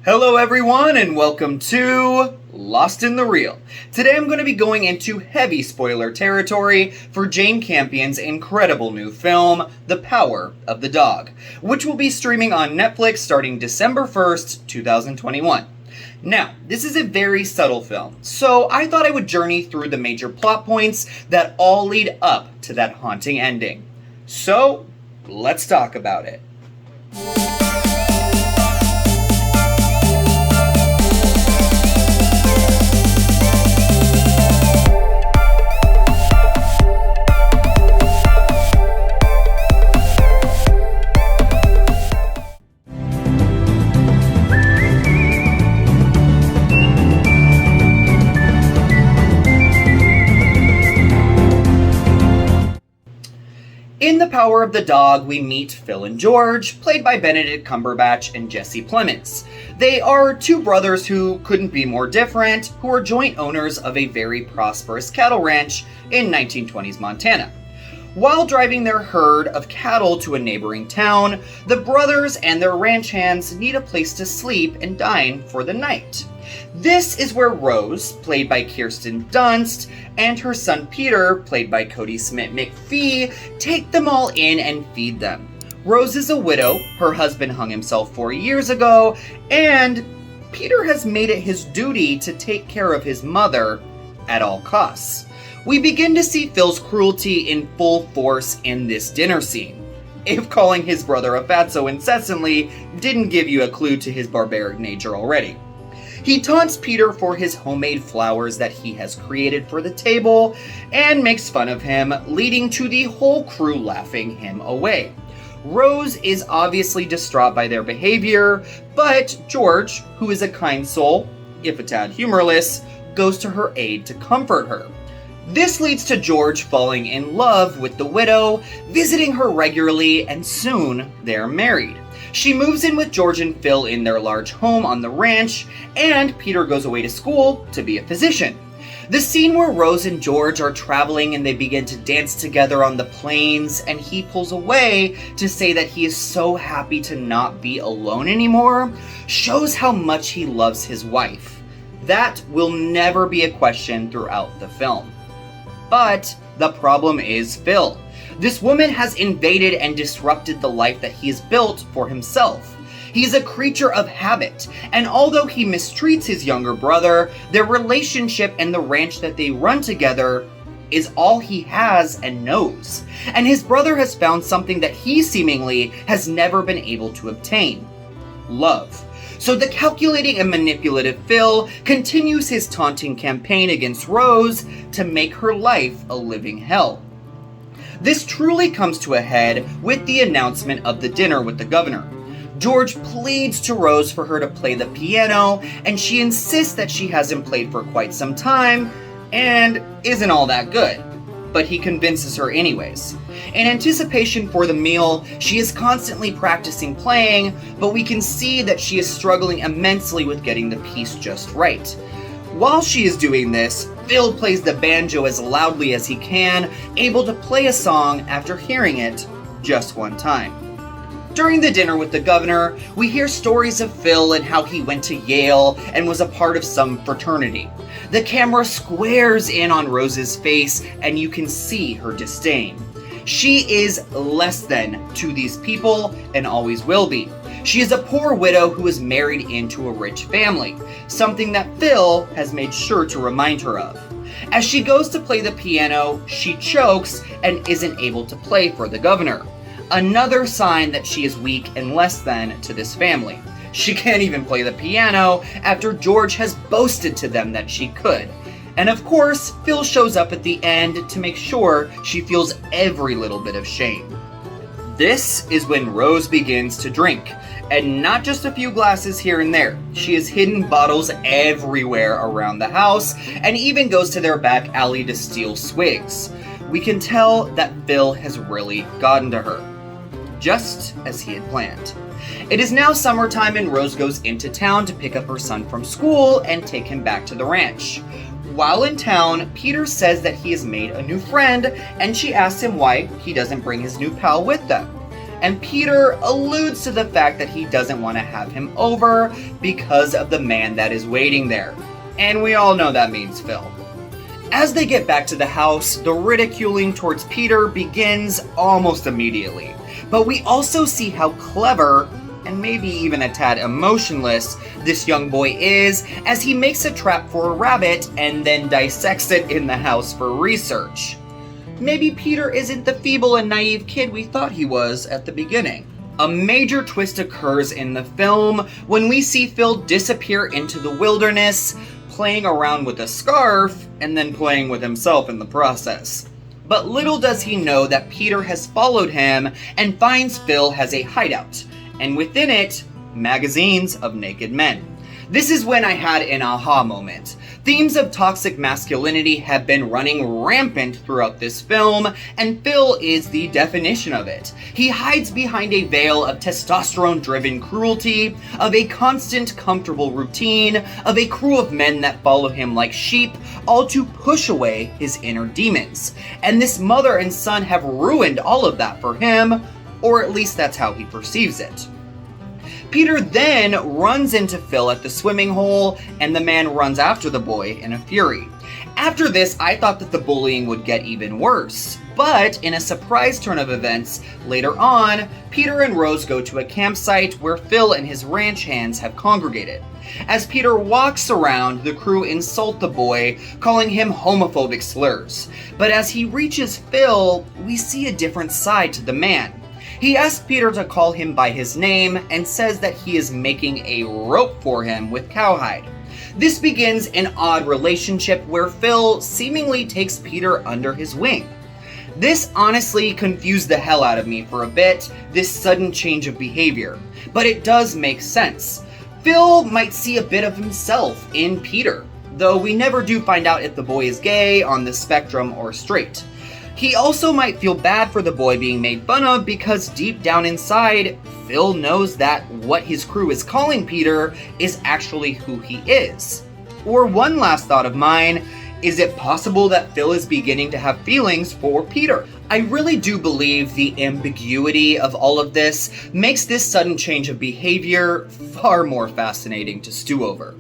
Hello everyone and welcome to Lost in the Reel. Today I'm going to be going into heavy spoiler territory for Jane Campion's incredible new film, The Power of the Dog, which will be streaming on Netflix starting December 1st, 2021. Now, this is a very subtle film, so I thought I would journey through the major plot points that all lead up to that haunting ending. So, let's talk about it. In The Power of the Dog, we meet Phil and George, played by Benedict Cumberbatch and Jesse Plemons. They are two brothers who couldn't be more different, who are joint owners of a very prosperous cattle ranch in 1920s Montana. While driving their herd of cattle to a neighboring town, the brothers and their ranch hands need a place to sleep and dine for the night. This is where Rose, played by Kirsten Dunst, and her son Peter, played by Cody Smith McPhee, take them all in and feed them. Rose is a widow, her husband hung himself 4 years ago, and Peter has made it his duty to take care of his mother at all costs. We begin to see Phil's cruelty in full force in this dinner scene, if calling his brother a fatso incessantly didn't give you a clue to his barbaric nature already. He taunts Peter for his homemade flowers that he has created for the table and makes fun of him, leading to the whole crew laughing him away. Rose is obviously distraught by their behavior, but George, who is a kind soul, if a tad humorless, goes to her aid to comfort her. This leads to George falling in love with the widow, visiting her regularly, and soon they're married. She moves in with George and Phil in their large home on the ranch, and Peter goes away to school to be a physician. The scene where Rose and George are traveling and they begin to dance together on the plains, and he pulls away to say that he is so happy to not be alone anymore, shows how much he loves his wife. That will never be a question throughout the film. But the problem is Phil. This woman has invaded and disrupted the life that he has built for himself. He's a creature of habit, and although he mistreats his younger brother, their relationship and the ranch that they run together is all he has and knows. And his brother has found something that he seemingly has never been able to obtain: love. So the calculating and manipulative Phil continues his taunting campaign against Rose to make her life a living hell. This truly comes to a head with the announcement of the dinner with the governor. George pleads to Rose for her to play the piano, and she insists that she hasn't played for quite some time and isn't all that good. But he convinces her anyways. In anticipation for the meal, she is constantly practicing playing, but we can see that she is struggling immensely with getting the piece just right. While she is doing this, Phil plays the banjo as loudly as he can, able to play a song after hearing it just one time. During the dinner with the governor, we hear stories of Phil and how he went to Yale and was a part of some fraternity. The camera squares in on Rose's face and you can see her disdain. She is less than to these people and always will be. She is a poor widow who is married into a rich family, something that Phil has made sure to remind her of. As she goes to play the piano, she chokes and isn't able to play for the governor. Another sign that she is weak and less than to this family. She can't even play the piano after George has boasted to them that she could. And of course, Phil shows up at the end to make sure she feels every little bit of shame. This is when Rose begins to drink, and not just a few glasses here and there. She has hidden bottles everywhere around the house, and even goes to their back alley to steal swigs. We can tell that Phil has really gotten to her, just as he had planned. It is now summertime and Rose goes into town to pick up her son from school and take him back to the ranch. While in town, Peter says that he has made a new friend, and she asks him why he doesn't bring his new pal with them. and Peter alludes to the fact that he doesn't want to have him over because of the man that is waiting there. And we all know that means Phil. As they get back to the house, the ridiculing towards Peter begins almost immediately. But we also see how clever, and maybe even a tad emotionless, this young boy is as he makes a trap for a rabbit and then dissects it in the house for research. Maybe Peter isn't the feeble and naive kid we thought he was at the beginning. A major twist occurs in the film when we see Phil disappear into the wilderness, playing around with a scarf, and then playing with himself in the process. But little does he know that Peter has followed him and finds Phil has a hideout, and within it, magazines of naked men. This is when I had an aha moment. Themes of toxic masculinity have been running rampant throughout this film, and Phil is the definition of it. He hides behind a veil of testosterone-driven cruelty, of a constant, comfortable routine, of a crew of men that follow him like sheep, all to push away his inner demons. And this mother and son have ruined all of that for him, or at least that's how he perceives it. Peter then runs into Phil at the swimming hole, and the man runs after the boy in a fury. After this, I thought that the bullying would get even worse. But in a surprise turn of events, later on, Peter and Rose go to a campsite where Phil and his ranch hands have congregated. As Peter walks around, the crew insult the boy, calling him homophobic slurs. But as he reaches Phil, we see a different side to the man. He asks Peter to call him by his name and says that he is making a rope for him with cowhide. This begins an odd relationship where Phil seemingly takes Peter under his wing. This honestly confused the hell out of me for a bit, this sudden change of behavior, but it does make sense. Phil might see a bit of himself in Peter, though we never do find out if the boy is gay, on the spectrum, or straight. He also might feel bad for the boy being made fun of because deep down inside, Phil knows that what his crew is calling Peter is actually who he is. Or one last thought of mine, is it possible that Phil is beginning to have feelings for Peter? I really do believe the ambiguity of all of this makes this sudden change of behavior far more fascinating to stew over.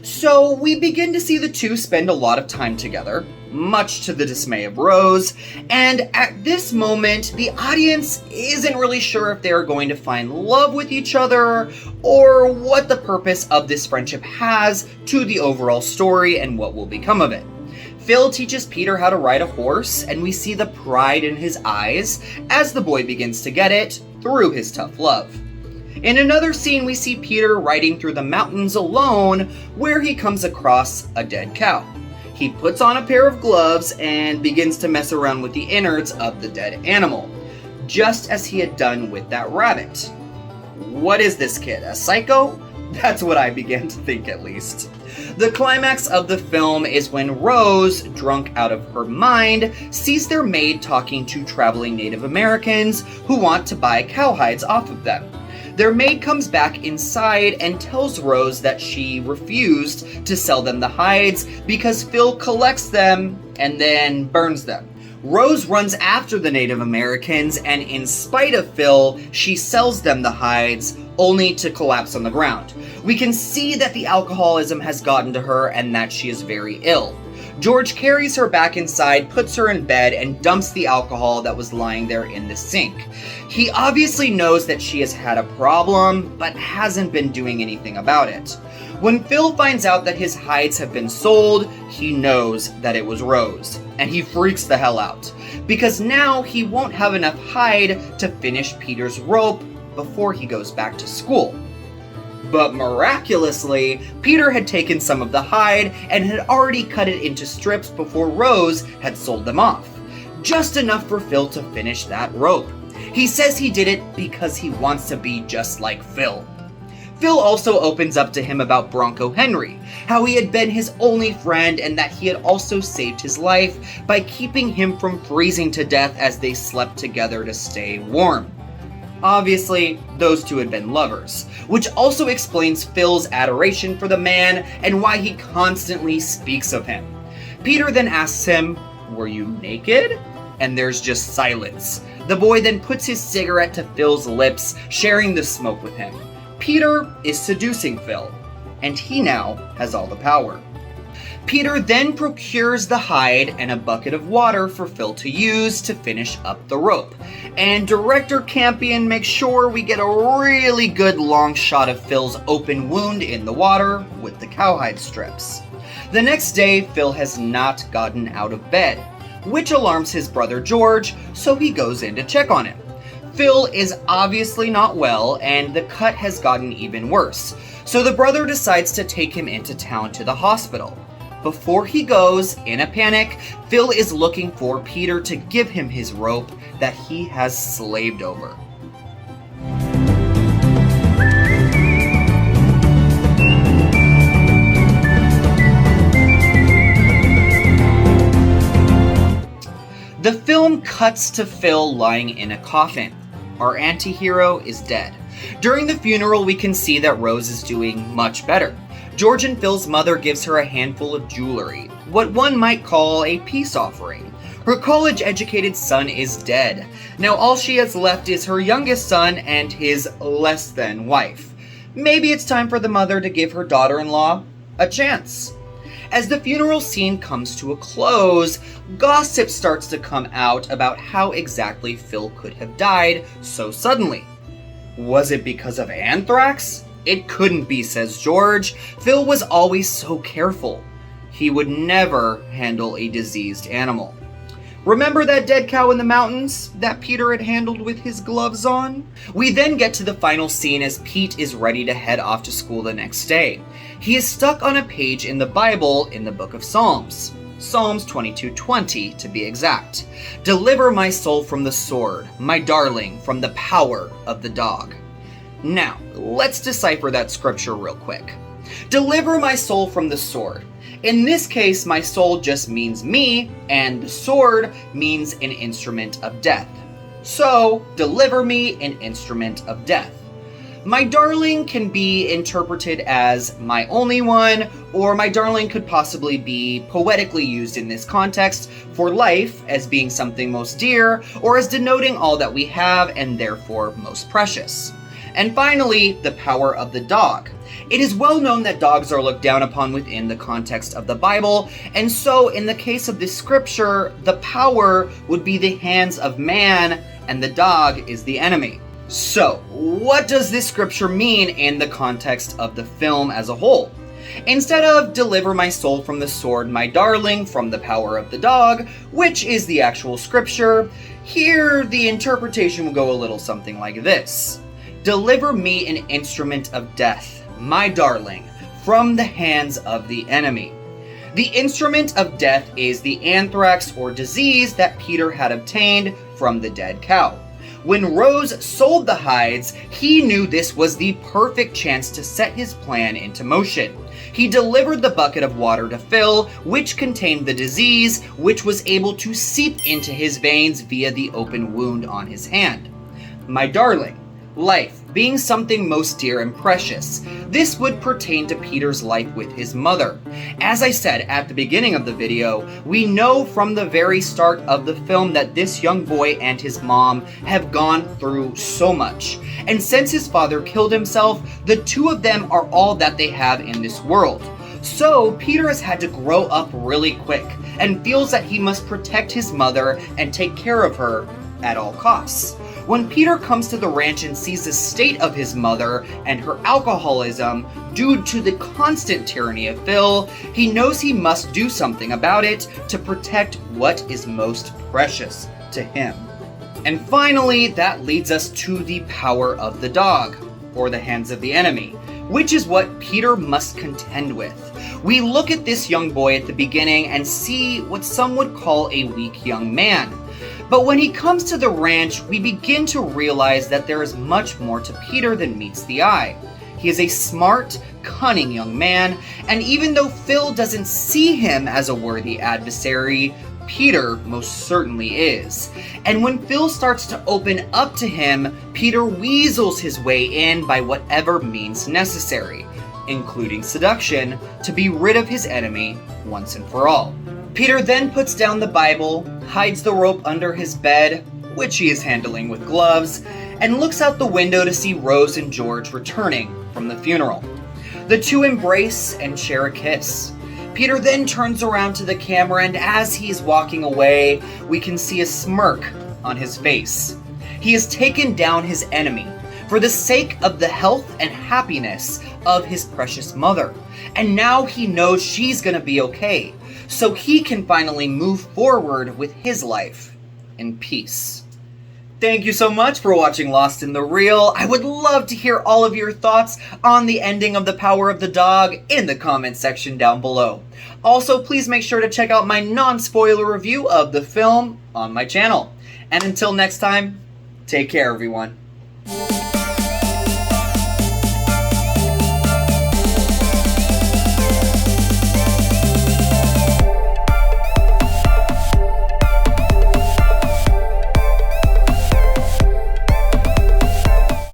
So we begin to see the two spend a lot of time together, much to the dismay of Rose, and at this moment, the audience isn't really sure if they're going to find love with each other, or what the purpose of this friendship has to the overall story and what will become of it. Phil teaches Peter how to ride a horse, and we see the pride in his eyes as the boy begins to get it through his tough love. In another scene, we see Peter riding through the mountains alone, where he comes across a dead cow. He puts on a pair of gloves and begins to mess around with the innards of the dead animal, just as he had done with that rabbit. What is this kid, a psycho? That's what I began to think, at least. The climax of the film is when Rose, drunk out of her mind, sees their maid talking to traveling Native Americans who want to buy cowhides off of them. Their maid comes back inside and tells Rose that she refused to sell them the hides because Phil collects them and then burns them. Rose runs after the Native Americans, and in spite of Phil, she sells them the hides, only to collapse on the ground. We can see that the alcoholism has gotten to her and that she is very ill. George carries her back inside, puts her in bed, and dumps the alcohol that was lying there in the sink. He obviously knows that she has had a problem, but hasn't been doing anything about it. When Phil finds out that his hides have been sold, he knows that it was Rose, and he freaks the hell out, because now he won't have enough hide to finish Peter's rope before he goes back to school. But miraculously, Peter had taken some of the hide and had already cut it into strips before Rose had sold them off. Just enough for Phil to finish that rope. He says he did it because he wants to be just like Phil. Phil also opens up to him about Bronco Henry, how he had been his only friend and that he had also saved his life by keeping him from freezing to death as they slept together to stay warm. Obviously, those two had been lovers, which also explains Phil's adoration for the man and why he constantly speaks of him. Peter then asks him, "Were you naked?" and there's just silence. The boy then puts his cigarette to Phil's lips, sharing the smoke with him. Peter is seducing Phil, and he now has all the power. Peter then procures the hide and a bucket of water for Phil to use to finish up the rope. And Director Campion makes sure we get a really good long shot of Phil's open wound in the water with the cowhide strips. The next day, Phil has not gotten out of bed, which alarms his brother George, so he goes in to check on him. Phil is obviously not well, and the cut has gotten even worse, so the brother decides to take him into town to the hospital. Before he goes, in a panic, Phil is looking for Peter to give him his rope that he has slaved over. The film cuts to Phil lying in a coffin. Our anti-hero is dead. During the funeral, we can see that Rose is doing much better. George and Phil's mother gives her a handful of jewelry, what one might call a peace offering. Her college-educated son is dead. Now all she has left is her youngest son and his less-than wife. Maybe it's time for the mother to give her daughter-in-law a chance. As the funeral scene comes to a close, gossip starts to come out about how exactly Phil could have died so suddenly. Was it because of anthrax? It couldn't be, says George. Phil was always so careful. He would never handle a diseased animal. Remember that dead cow in the mountains that Peter had handled with his gloves on? We then get to the final scene as Pete is ready to head off to school the next day. He is stuck on a page in the Bible in the book of Psalms. Psalms 22:20 to be exact. Deliver my soul from the sword, my darling from the power of the dog. Now, let's decipher that scripture real quick. Deliver my soul from the sword. In this case, my soul just means me, and the sword means an instrument of death. So, deliver me an instrument of death. My darling can be interpreted as my only one, or my darling could possibly be poetically used in this context for life as being something most dear, or as denoting all that we have and therefore most precious. And finally, the power of the dog. It is well known that dogs are looked down upon within the context of the Bible, and so in the case of this scripture, the power would be the hands of man, and the dog is the enemy. So, what does this scripture mean in the context of the film as a whole? Instead of deliver my soul from the sword, my darling, from the power of the dog, which is the actual scripture, here the interpretation will go a little something like this. Deliver me an instrument of death, my darling, from the hands of the enemy. The instrument of death is the anthrax or disease that Peter had obtained from the dead cow. When Rose sold the hides, he knew this was the perfect chance to set his plan into motion. He delivered the bucket of water to Phil, which contained the disease, which was able to seep into his veins via the open wound on his hand. My darling, life being something most dear and precious. This would pertain to Peter's life with his mother. As I said at the beginning of the video, we know from the very start of the film that this young boy and his mom have gone through so much. And since his father killed himself, the two of them are all that they have in this world. So Peter has had to grow up really quick and feels that he must protect his mother and take care of her at all costs. When Peter comes to the ranch and sees the state of his mother and her alcoholism due to the constant tyranny of Phil, he knows he must do something about it to protect what is most precious to him. And finally, that leads us to the power of the dog, or the hands of the enemy, which is what Peter must contend with. We look at this young boy at the beginning and see what some would call a weak young man. But when he comes to the ranch, we begin to realize that there is much more to Peter than meets the eye. He is a smart, cunning young man, and even though Phil doesn't see him as a worthy adversary, Peter most certainly is. And when Phil starts to open up to him, Peter weasels his way in by whatever means necessary, including seduction, to be rid of his enemy once and for all. Peter then puts down the Bible, hides the rope under his bed, which he is handling with gloves, and looks out the window to see Rose and George returning from the funeral. The two embrace and share a kiss. Peter then turns around to the camera, and as he's walking away, we can see a smirk on his face. He has taken down his enemy for the sake of the health and happiness of his precious mother. And now he knows she's gonna be okay, so he can finally move forward with his life in peace. Thank you so much for watching Lost in the Reel. I would love to hear all of your thoughts on the ending of The Power of the Dog in the comment section down below. Also, please make sure to check out my non-spoiler review of the film on my channel. And until next time, take care everyone.